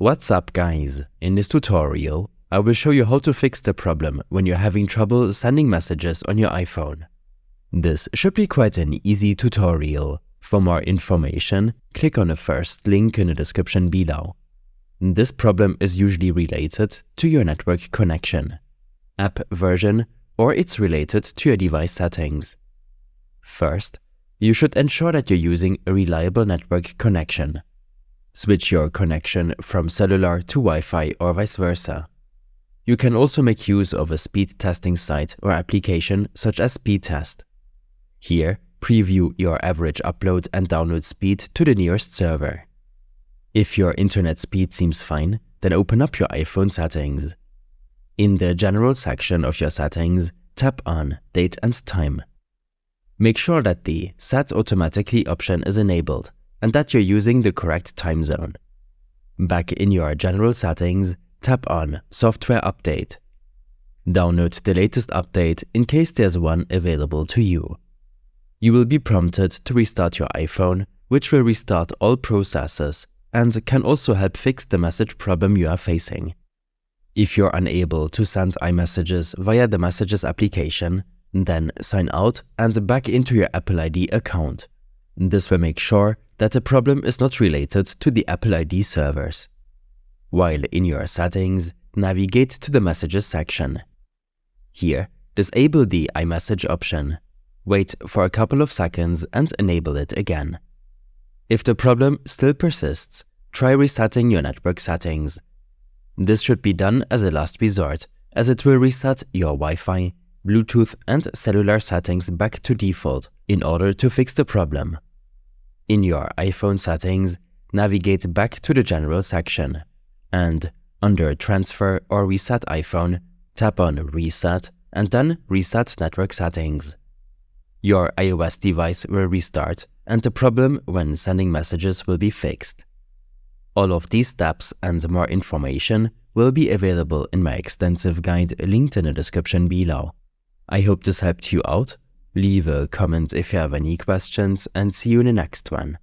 What's up guys? In this tutorial, I will show you how to fix the problem when you're having trouble sending messages on your iPhone. This should be quite an easy tutorial. For more information, click on the first link in the description below. This problem is usually related to your network connection, app version, or it's related to your device settings. First, you should ensure that you're using a reliable network connection. Switch your connection from cellular to Wi-Fi or vice versa. You can also make use of a speed testing site or application such as Speedtest. Here, preview your average upload and download speed to the nearest server. If your internet speed seems fine, then open up your iPhone settings. In the General section of your settings, tap on Date and Time. Make sure that the Set Automatically option is enabled and that you're using the correct time zone. Back in your General settings, tap on Software Update. Download the latest update in case there's one available to you. You will be prompted to restart your iPhone, which will restart all processes and can also help fix the message problem you are facing. If you're unable to send iMessages via the Messages application, then sign out and back into your Apple ID account. This will make sure that the problem is not related to the Apple ID servers. While in your settings, navigate to the Messages section. Here, disable the iMessage option. Wait for a couple of seconds and enable it again. If the problem still persists, try resetting your network settings. This should be done as a last resort, as it will reset your Wi-Fi, Bluetooth and cellular settings back to default in order to fix the problem. In your iPhone settings, navigate back to the General section and, under Transfer or Reset iPhone, tap on Reset and then Reset Network Settings. Your iOS device will restart and the problem when sending messages will be fixed. All of these steps and more information will be available in my extensive guide linked in the description below. I hope this helped you out. Leave a comment if you have any questions and see you in the next one.